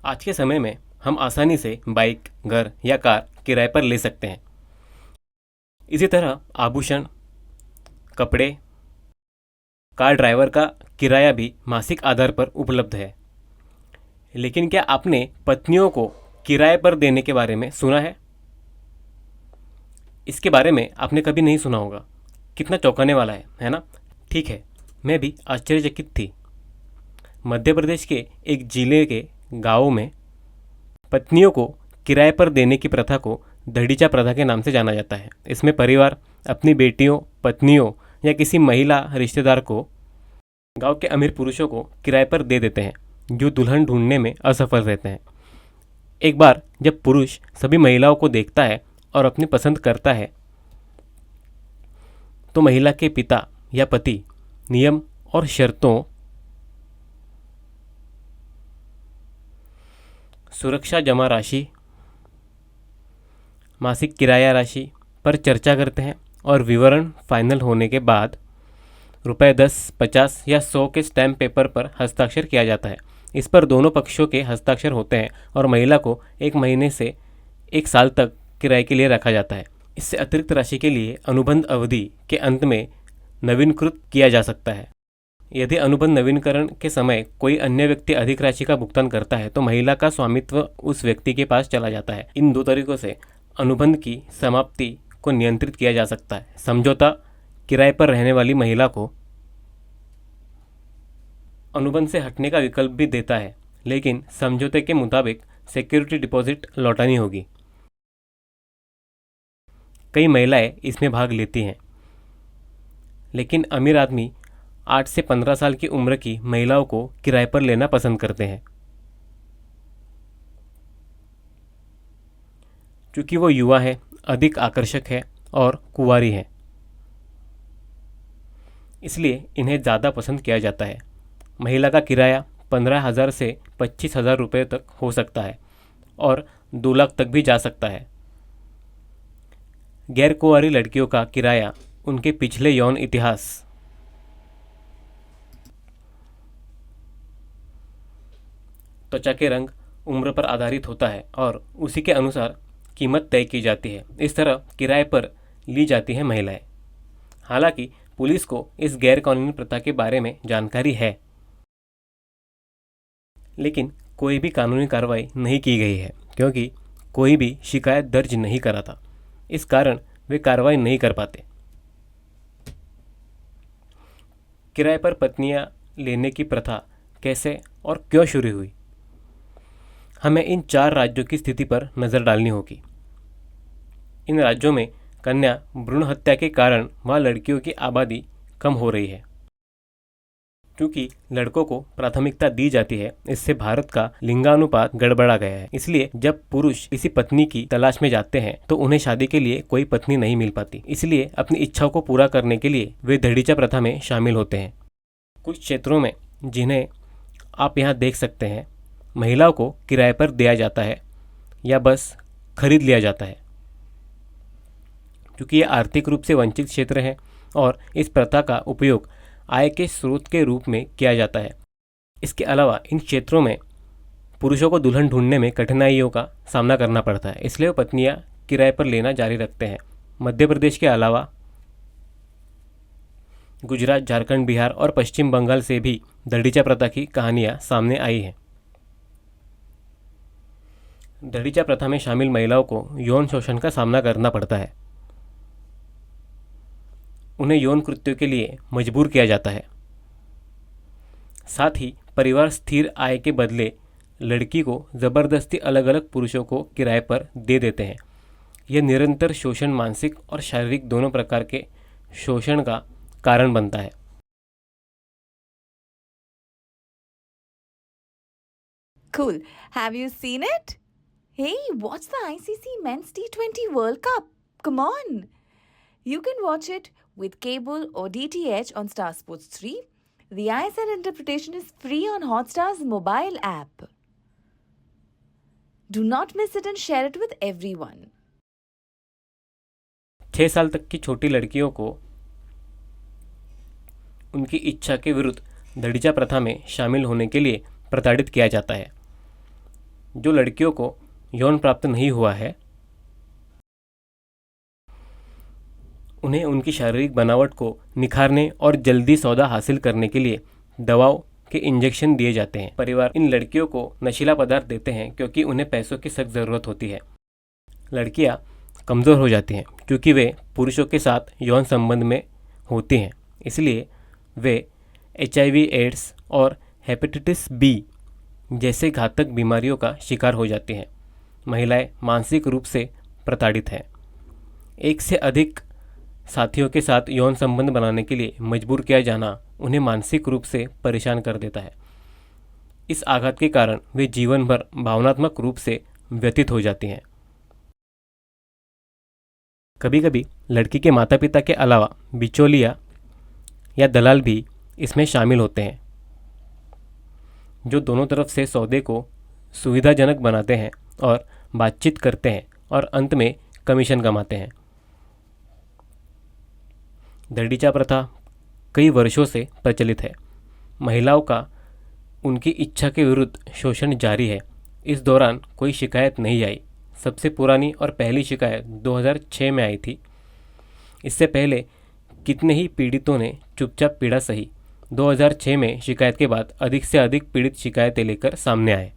आज के समय में हम आसानी से बाइक, घर या कार किराए पर ले सकते हैं। इसी तरह आभूषण, कपड़े, कार ड्राइवर का किराया भी मासिक आधार पर उपलब्ध है। लेकिन क्या आपने पत्नियों को किराए पर देने के बारे में सुना है? इसके बारे में आपने कभी नहीं सुना होगा। कितना चौंकाने वाला है ना? ठीक है, मैं भी आश्चर्यचकित थी। मध्य प्रदेश के एक जिले के गांव में पत्नियों को किराए पर देने की प्रथा को दड़ीचा प्रथा के नाम से जाना जाता है। इसमें परिवार अपनी बेटियों, पत्नियों या किसी महिला रिश्तेदार को गांव के अमीर पुरुषों को किराए पर दे देते हैं, जो दुल्हन ढूंढने में असफल रहते हैं। एक बार जब पुरुष सभी महिलाओं को देखता है और अपनी पसंद करता है, तो महिला के पिता या पति नियम और शर्तों, सुरक्षा जमा राशि, मासिक किराया राशि पर चर्चा करते हैं और विवरण फाइनल होने के बाद रुपए 10, 50 या 100 के स्टैम्प पेपर पर हस्ताक्षर किया जाता है। इस पर दोनों पक्षों के हस्ताक्षर होते हैं और महिला को 1 महीने से 1 साल तक किराए के लिए रखा जाता है। इससे अतिरिक्त राशि के लिए अनुबंध अवधि के अंत में नवीनीकृत किया जा सकता है। यदि अनुबंध नवीनीकरण के समय कोई अन्य व्यक्ति अधिक राशि का भुगतान करता है तो महिला का स्वामित्व उस व्यक्ति के पास चला जाता है। इन 2 तरीकों से अनुबंध की समाप्ति को नियंत्रित किया जा सकता है। समझौता किराए पर रहने वाली महिला को अनुबंध से हटने का विकल्प भी देता है, लेकिन समझौते के मुताबिक सिक्योरिटी डिपॉजिट लौटानी होगी। कई महिलाएं इसमें भाग लेती हैं, लेकिन अमीर आदमी 8 से 15 साल की उम्र की महिलाओं को किराए पर लेना पसंद करते हैं, क्योंकि वो युवा है, अधिक आकर्षक है और कुंवारी है, इसलिए इन्हें ज़्यादा पसंद किया जाता है। महिला का किराया 15,000 से 25,000 रुपये तक हो सकता है और 2 लाख तक भी जा सकता है। गैर कुंवारी लड़कियों का किराया उनके पिछले यौन इतिहास, त्वचा के रंग, उम्र पर आधारित होता है और उसी के अनुसार कीमत तय की जाती है। इस तरह किराए पर ली जाती हैं महिलाएं। हालांकि पुलिस को इस गैर कानूनी प्रथा के बारे में जानकारी है, लेकिन कोई भी कानूनी कार्रवाई नहीं की गई है, क्योंकि कोई भी शिकायत दर्ज नहीं करा था। इस कारण वे कार्रवाई नहीं कर पाते। किराए पर पत्नियां लेने की प्रथा कैसे और क्यों शुरू हुई? हमें इन 4 राज्यों की स्थिति पर नज़र डालनी होगी। इन राज्यों में कन्या भ्रूण हत्या के कारण वहाँ लड़कियों की आबादी कम हो रही है। क्योंकि लड़कों को प्राथमिकता दी जाती है, इससे भारत का लिंगानुपात गड़बड़ा गया है। इसलिए जब पुरुष किसी पत्नी की तलाश में जाते हैं तो उन्हें शादी के लिए कोई पत्नी नहीं मिल पाती। इसलिए अपनी इच्छाओं को पूरा करने के लिए वे दड़ीचा प्रथा में शामिल होते हैं। कुछ क्षेत्रों में, जिन्हें आप यहाँ देख सकते हैं, महिलाओं को किराए पर दिया जाता है या बस खरीद लिया जाता है, क्योंकि ये आर्थिक रूप से वंचित क्षेत्र हैं और इस प्रथा का उपयोग आय के स्रोत के रूप में किया जाता है। इसके अलावा इन क्षेत्रों में पुरुषों को दुल्हन ढूंढने में कठिनाइयों का सामना करना पड़ता है, इसलिए वो पत्नियां किराए पर लेना जारी रखते हैं। मध्य प्रदेश के अलावा गुजरात, झारखंड, बिहार और पश्चिम बंगाल से भी दड़ीचा प्रथा की कहानियां सामने आई हैं। दड़ीचा प्रथा में शामिल महिलाओं को यौन शोषण का सामना करना पड़ता है। उन्हें यौन कृत्यों के लिए मजबूर किया जाता है। साथ ही परिवार स्थिर आय के बदले लड़की को ज़बरदस्ती अलग अलग पुरुषों को किराए पर दे देते हैं। यह निरंतर शोषण मानसिक और शारीरिक दोनों प्रकार के शोषण का कारण बनता है। Cool. Have you seen it? Hey, watch the ICC Men's T20 World Cup. Come on. You can watch it with cable or DTH on Star Sports 3. The ISL interpretation is free on Hotstar's mobile app. Do not miss it and share it with everyone. 6 साल तक की छोटी लड़कियों को उनकी इच्छा के विरुद्ध दड़ीचा प्रथा में शामिल होने के लिए प्रताड़ित किया जाता है। जो लड़कियों को यौन प्राप्त नहीं हुआ है उन्हें उनकी शारीरिक बनावट को निखारने और जल्दी सौदा हासिल करने के लिए दवाओं के इंजेक्शन दिए जाते हैं। परिवार इन लड़कियों को नशीला पदार्थ देते हैं क्योंकि उन्हें पैसों की सख्त ज़रूरत होती है। लड़कियां कमज़ोर हो जाती हैं क्योंकि वे पुरुषों के साथ यौन संबंध में होती हैं, इसलिए वे HIV, एड्स और हेपेटाइटिस बी जैसे घातक बीमारियों का शिकार हो जाती हैं। महिलाएं मानसिक रूप से प्रताड़ित हैं। एक से अधिक साथियों के साथ यौन संबंध बनाने के लिए मजबूर किया जाना उन्हें मानसिक रूप से परेशान कर देता है। इस आघात के कारण वे जीवन भर भावनात्मक रूप से व्यथित हो जाती हैं। कभी कभी लड़की के माता पिता के अलावा बिचौलिया या दलाल भी इसमें शामिल होते हैं, जो दोनों तरफ से सौदे को सुविधाजनक बनाते हैं और बातचीत करते हैं और अंत में कमीशन कमाते हैं। दंडीचा प्रथा कई वर्षों से प्रचलित है। महिलाओं का उनकी इच्छा के विरुद्ध शोषण जारी है। इस दौरान कोई शिकायत नहीं आई। सबसे पुरानी और पहली शिकायत 2006 में आई थी। इससे पहले कितने ही पीड़ितों ने चुपचाप पीड़ा सही। 2006 में शिकायत के बाद अधिक से अधिक पीड़ित शिकायतें लेकर सामने आए।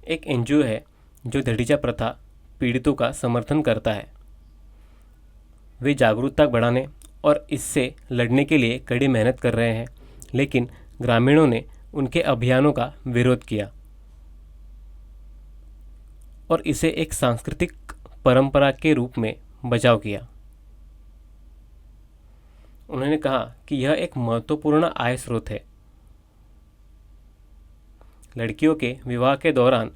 एक NGO है जो दंडीचा प्रथा पीड़ितों का समर्थन करता है। वे जागरूकता बढ़ाने और इससे लड़ने के लिए कड़ी मेहनत कर रहे हैं, लेकिन ग्रामीणों ने उनके अभियानों का विरोध किया और इसे एक सांस्कृतिक परंपरा के रूप में बचाव किया। उन्होंने कहा कि यह एक महत्वपूर्ण आय स्रोत है। लड़कियों के विवाह के दौरान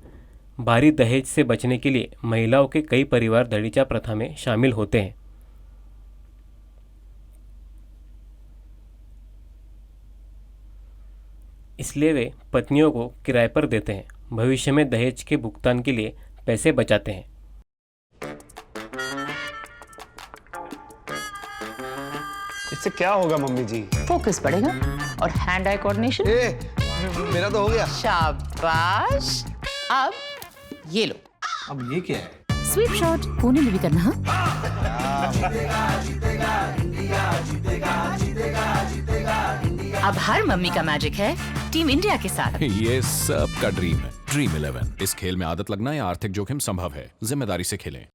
भारी दहेज से बचने के लिए महिलाओं के कई परिवार दंडीचा प्रथा में शामिल होते हैं। इसलिए वे पत्नियों को किराए पर देते हैं, भविष्य में दहेज के भुगतान के लिए पैसे बचाते हैं। इससे क्या होगा मम्मी जी? फोकस बढ़ेगा और हैंड आई कोऑर्डिनेशन। मेरा तो हो गया। शाबाश। अब ये लो। अब ये क्या है? स्वीप शॉट कोने में भी करना। हाँ? अब हर मम्मी का मैजिक है टीम इंडिया के साथ। ये सबका ड्रीम है। ड्रीम 11। इस खेल में आदत लगना या आर्थिक जोखिम संभव है। जिम्मेदारी से खेलें।